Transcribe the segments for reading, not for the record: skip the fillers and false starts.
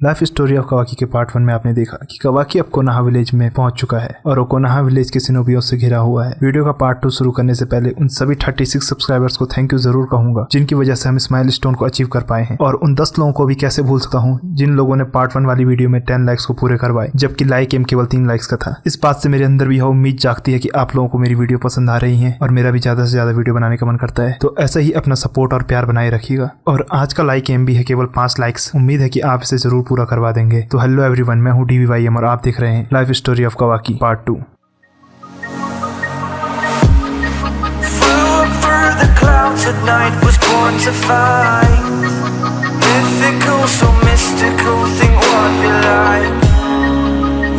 Life story of कवाकी के part 1 में आपने देखा कि कवाकी अब कोनोहा विलेज में पहुंच चुका है और वो कोनोहा विलेज के शिनोबियों से घिरा हुआ है। वीडियो का पार्ट 2 शुरू करने से पहले उन सभी 36 सब्सक्राइबर्स को थैंक यू जरूर कहूंगा जिनकी वजह से हम इस माइलस्टोन को अचीव कर पाए हैं। और उन 10 लोगों को भी कैसे भूल सकता हूँ जिन लोगों ने पार्ट 1 वाली वीडियो में 10 लाइक्स को पूरे करवाए, जबकि लाइक एम केवल 3 लाइक्स का था। इस बात से मेरे अंदर भी यह उम्मीद जागती है कि आप लोगों को मेरी वीडियो पसंद आ रही है और मेरा भी ज्यादा से ज्यादा वीडियो बनाने का मन करता है। तो ऐसा ही अपना सपोर्ट और प्यार बनाए रखिएगा। और आज का लाइक एम भी है केवल 5 लाइक्स। उम्मीद है कि आप इसे जरूर पूरा करवा देंगे। तो हेलो एवरीवन, मैं हूँ DVYM और आप देख रहे हैं life story of Kawaki part 2। At night was born to fight. Mythical, so mystical, think what you like.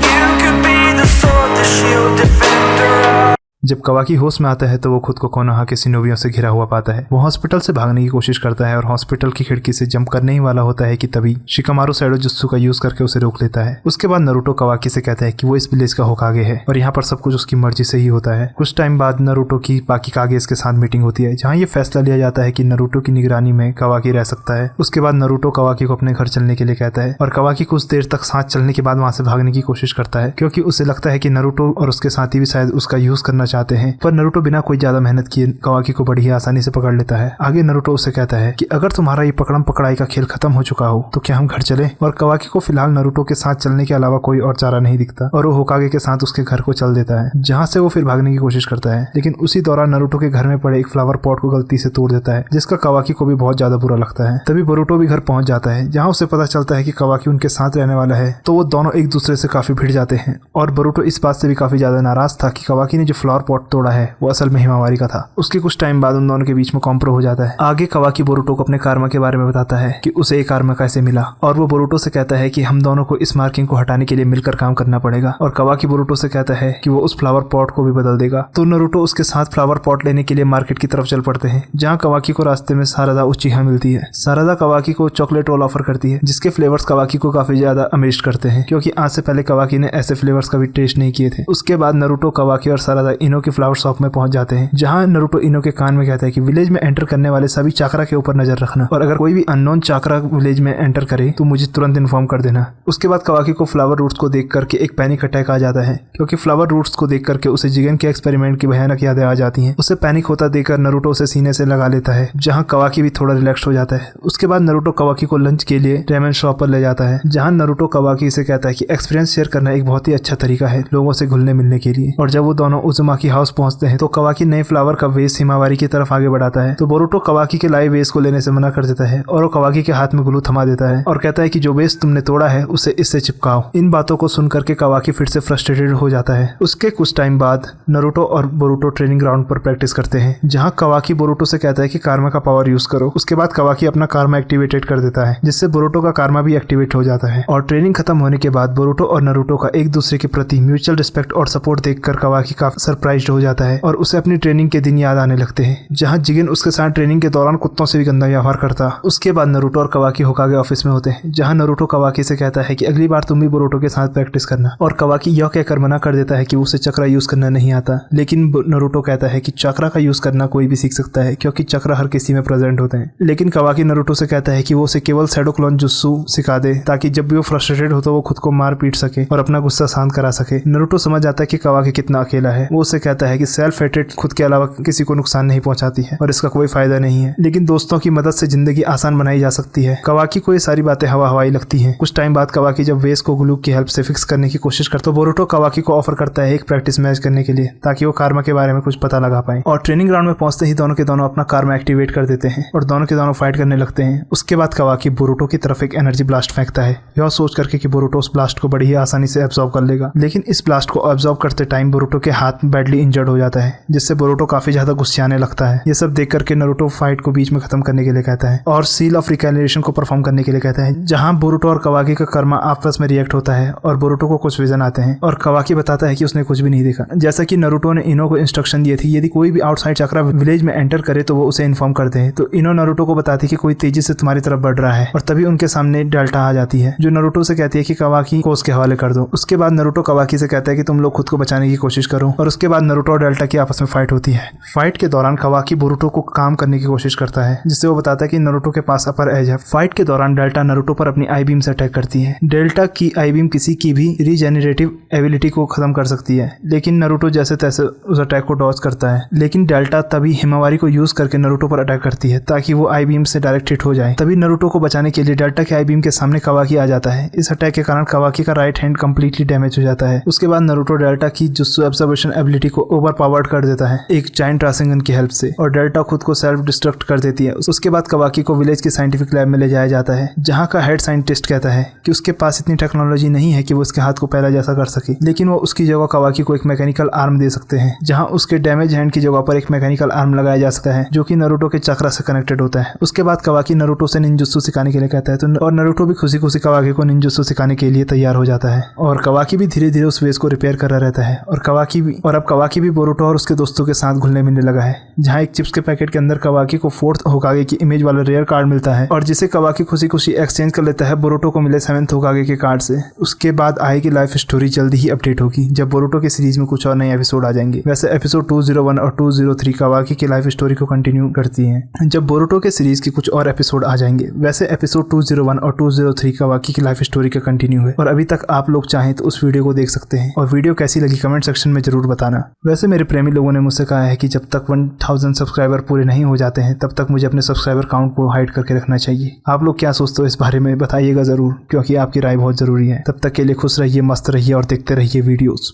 You could be the sword, the shield, defender of. जब कवाकी होश में आता है तो वो खुद को कोनोहा के शिनोबियों से घिरा हुआ पाता है। वो हॉस्पिटल से भागने की कोशिश करता है और हॉस्पिटल की खिड़की से जंप करने ही वाला होता है कि तभी शिकामारू शैडो जुत्सु का यूज करके उसे रोक लेता है। उसके बाद नारुतो कवाकी से कहता है कि वो इस विलेज का होकागे है और यहाँ पर सब कुछ उसकी मर्जी से ही होता है। कुछ टाइम बाद नारुतो की बाकी कागेस के साथ मीटिंग होती है जहाँ ये फैसला लिया जाता है कि नारुतो की निगरानी में कवाकी रह सकता है। उसके बाद नारुतो कवाकी को अपने घर चलने के लिए कहता है और कवाकी कुछ देर तक सांस चलने के बाद वहां से भागने की कोशिश करता है क्योंकि उसे लगता है कि नारुतो और उसके साथी भी शायद उसका यूज करना चाहते हैं। पर नारुतो बिना कोई ज्यादा मेहनत किए कवाकी को बड़ी ही आसानी से पकड़ लेता है। आगे नारुतो उससे कहता है कि अगर तुम्हारा ये पकड़म पकड़ाई का खेल खत्म हो चुका हो तो क्या हम घर चले। और कवाकी को फिलहाल नारुतो के साथ चलने के अलावा कोई और चारा नहीं दिखता और वो होकागे के साथ उसके घर को चल देता है जहाँ से वो फिर भागने की कोशिश करता है। लेकिन उसी दौरान नारुतो के घर में पड़े एक फ्लावर पॉट को गलती से तोड़ देता है जिसका कवाकी को भी बहुत ज्यादा बुरा लगता है। तभी बोरुतो भी घर पहुंच जाता है जहाँ उसे पता चलता है कि कवाकी उनके साथ रहने वाला है। तो वो दोनों एक दूसरे से काफी भिड़ जाते हैं और बोरुतो इस बात से भी काफी ज्यादा नाराज था कि कवाकी ने जो फ्लावर पॉट तोड़ा है वो असल में हिमावारी का था। उसके कुछ टाइम बाद उन दोनों के बीच में कॉम्प्रो हो जाता है। आगे कवाकी बोरुतो को अपने कार्मा के बारे में बताता है कि उसे एक कार्मा कैसे मिला और वो बोरुतो से कहता है कि हम दोनों को इस मार्किंग को हटाने के लिए मिलकर काम करना पड़ेगा। और कवाकी बोरुतो से कहता है कि वो उस फ्लावर पॉट को भी बदल देगा। तो नारुतो उसके साथ फ्लावर पॉट लेने के लिए मार्केट की तरफ चल पड़ते हैं जहाँ कवाकी को रास्ते में सारादा उचिहा मिलती है। सारादा कवाकी को चॉकलेट रोल ऑफर करती है जिसके फ्लेवर्स कवाकी को काफी ज्यादा अमेज्ड करते हैं क्योंकि आज से पहले कवाकी ने ऐसे फ्लेवर्स कभी टेस्ट नहीं किए थे। उसके बाद नारुतो कवाकी और सारादा इनो के फ्लावर शॉप में पहुंच जाते हैं जहाँ नारुतो इनो के कान में कहता है कि विलेज में एंटर करने वाले सभी चाकरा के ऊपर नजर रखना और अगर कोई भी अननोन चाकरा विलेज में एंटर करे तो मुझे तुरंत इन्फॉर्म कर देना। उसके बाद कवाकी को फ्लावर रूट्स को देख करके एक पैनिक अटैक आ जाता है क्योंकि फ्लावर रूट्स को देख करके उसे जिगन के एक्सपेरिमेंट की भयानक यादें आ जाती हैं। उसे पैनिक होता देखकर नारुतो उसे सीने से लगा लेता है जहाँ कवाकी भी थोड़ा रिलैक्स हो जाता है। उसके बाद नारुतो कवाकी को लंच के लिए रेमन शॉप पर ले जाता है जहाँ नारुतो कवाकी से कहता है कि एक्सपीरियंस शेयर करना एक बहुत ही अच्छा तरीका है लोगों से घुलने मिलने के लिए। और जब वो दोनों उजुमाकी हाउस पहुंचते हैं तो कवाकी नए फ्लावर का वेस्ट हिमावारी की तरफ आगे बढ़ाता है। तो बोरुतो कवाकी के लाए वेस्ट को लेने से मना कर देता है और वो कवाकी के हाथ में ग्लू थमा देता है और कहता है कि जो वेस्ट तुमने तोड़ा है उसे इससे चिपकाओ। इन बातों को सुनकर के कवाकी फिर से फ्रस्ट्रेटेड हो जाता है। उसके कुछ टाइम बाद नारुतो और बोरुतो ट्रेनिंग ग्राउंड पर प्रैक्टिस करते हैं जहाँ कवाकी बोरुतो से कहता है कि कार्मा का पावर यूज करो। उसके बाद कवाकी अपना कार्मा एक्टिवेटेड कर देता है जिससे बोरुतो का कार्मा भी एक्टिवेट हो जाता है। और ट्रेनिंग खत्म होने के बाद बोरुतो और नारुतो का एक दूसरे के प्रति म्यूचुअल रिस्पेक्ट और सपोर्ट देखकर कवाकी काफी सरप्राइज्ड हो जाता है और उसे अपनी ट्रेनिंग के दिन याद आने लगते हैं जहाँ जिगन उसके साथ ट्रेनिंग के दौरान कुत्तों से भी गंदा व्यवहार करता। उसके बाद नारुतो और कवाकी होकागे ऑफिस में होते हैं जहाँ नारुतो कवाकी से कहता है कि अगली बार तुम भी बोरुतो के साथ प्रैक्टिस करना और कवाकी यह कहकर मना कर देता है कि उसे चक्रा यूज करना नहीं आता। लेकिन नारुतो कहता है कि चक्रा का यूज करना कोई भी सीख सकता है क्योंकि चक्रा हर किसी में प्रेजेंट होते हैं। लेकिन कवाकी नारुतो से कहता है कि वो उसे केवल शैडो क्लोन जुत्सु सिखा दे ताकि जब भी वो फ्रस्ट्रेटेड हो तो वो खुद को मार पीट सके और अपना गुस्सा शांत करा सके। नारुतो समझ आता है कि कवाकी कितना अकेला है। वो उसे कहता है कि सेल्फ हेटेड खुद के अलावा किसी को नुकसान नहीं पहुंचाती है और इसका कोई फायदा नहीं है, लेकिन दोस्तों की मदद से जिंदगी आसान बनाई जा सकती है। कवाकी को ये सारी बातें हवा हवाई लगती हैं। कुछ टाइम बाद कवाकी जब वेस्ट को ग्लू की हेल्प से फिक्स करने की कोशिश करता तो बोरुतो कवाकी को ऑफर करता है एक प्रैक्टिस मैच करने के लिए ताकि वो कार्मा के बारे में कुछ पता लगा पाए। और ट्रेनिंग ग्राउंड में पहुंचते ही दोनों के दोनों अपना कार्मा एक्टिवेट कर देते हैं और दोनों के दोनों फाइट करने लगते हैं। उसके बाद कवाकी बोरुतो की तरफ एक एनर्जी ब्लास्ट फेंकता है यह सोच करके कि बोरुतो उस ब्लास्ट को बड़ी ही आसानी से एब्जॉर्ब कर लेगा। लेकिन इस ब्लास्ट को एब्जॉर्ब करते टाइम बोरुतो के हाथ बैडली इंजर्ड हो जाता है जिससे बोरुतो काफी ज्यादा गुस्साने लगता है। ये सब देख करके नारुतो फाइट को बीच में खत्म करने के लिए कहता है और सील ऑफ रिकैलिब्रेशन को परफॉर्म करने के लिए कहता है जहां बोरुतो और कवाकी का कर्मा आपस में रिएक्ट होता है और बोरुतो को कुछ विजन आते हैं और कवाकी बताता है कि उसने कुछ भी नहीं देखा। जैसा कि नारुतो ने इनो को इंस्ट्रक्शन दिए थे यदि कोई भी आउटसाइड चक्रा विलेज में एंटर करे तो वो उसे इन्फॉर्म करते हैं। तो इनो नारुतो को बताती है कि कोई तेजी से तुम्हारी तरफ बढ़ रहा है और तभी उनके सामने डेल्टा आ जाती है जो नारुतो से कहती है कि कवाकी को उसके हवाले कर दो। उसके बाद नारुतो कवाकी से कहता है कि तुम लोग खुद को बचाने की कोशिश करो और उसके बाद नारुतो और डेल्टा की आपस में फाइट होती है। फाइट के दौरान कावाकी बोरुतो को काम करने की कोशिश करता है, जिससे वो बताता है कि नारुतो के पास अपर एज है। फाइट के दौरान डेल्टा नारुतो पर अपनी आई बीम से अटैक करती है। डेल्टा की आई बीम किसी की भी रीजेनरेटिव एबिलिटी को खत्म कर सकती है, लेकिन नारुतो जैसे तैसे उस अटैक को डॉज करता है। लेकिन डेल्टा तभी हिमावारी को यूज करके नारुतो पर अटैक करती है ताकि वो आई बीम से डायरेक्ट हिट हो जाए। तभी नारुतो को बचाने के लिए डेल्टा के आई बीम के सामने कावाकी आ जाता है। इस अटैक के कारण कावाकी का राइट हैंड कंप्लीटली डैमेज हो जाता है। उसके बाद नारुतो डेल्टा की जुत्सु ऑब्जर्वेशन एबिलिटी को ओवर पावर्ड कर देता है एक जायंट रासेंगन की हेल्प से, और डेल्टा खुद को सेल्फ डिस्ट्रक्ट कर देती है। उसके बाद कावाकी को विलेज के साइंटिफिक लैब में ले जाया जाता है, जहाँ का हेड साइंटिस्ट कहता है कि उसके पास इतनी टेक्नोलॉजी नहीं है कि वो उसके हाथ को पहला जैसा कर सके, लेकिन वो उसकी जगह कावाकी को एक मैकेनिकल आर्म दे सकते हैं, जहाँ उसके डैमेज हैंड की जगह पर एक मैकेनिकल आर्म लगाया जा सकता है जो कि नारुतो के चक्रा से कनेक्टेड होता है। उसके बाद कावाकी नारुतो से निंजुत्सु सिखाने के लिए कहता है और नारुतो भी खुशी खुशी कावाकी को निंजुत्सु सिखाने के लिए तैयार हो जाता है। और कावाकी भी धीरे धीरे उस वेस को रिपेयर कर रहा रहता है, और अब कावाकी भी बोरुतो और उसके दोस्तों के साथ घुलने मिलने लगा है, जहाँ एक चिप्स के पैकेट के अंदर कावाकी को 4th होकागे की इमेज वाला रेयर कार्ड मिलता है, और जिसे कावाकी खुशी खुशी एक्सचेंज कर लेता है बोरुतो को मिले 7th होकागे के कार्ड से। उसके बाद आएगी लाइफ स्टोरी जल्दी ही अपडेट होगी, जब बोरुतो के सीरीज में कुछ और नए एपिसोड आ जाएंगे। वैसे एपिसोड 201 और 203 कावाकी की लाइफ स्टोरी को कंटिन्यू करती हैं, जब बोरुतो के सीरीज के कुछ और एपिसोड आ जाएंगे। वैसे एपिसोड 201 और 203 कावाकी की लाइफ स्टोरी का कंटिन्यू है, और अभी तक आप लोग चाहें तो उस वीडियो को देख सकते हैं, और वीडियो कैसी लगी कमेंट सेक्शन में जरूर बताना। वैसे मेरे प्रेमी लोगों ने मुझसे कहा है कि जब तक 1000 सब्सक्राइबर पूरे नहीं हो जाते हैं तब तक मुझे अपने सब्सक्राइबर काउंट को हाइड करके रखना चाहिए। आप लोग क्या सोचते हो इस बारे में बताइएगा जरूर, क्योंकि आपकी राय बहुत जरूरी है। तब तक के लिए खुश रहिए, मस्त रहिए और देखते रहिए वीडियोस।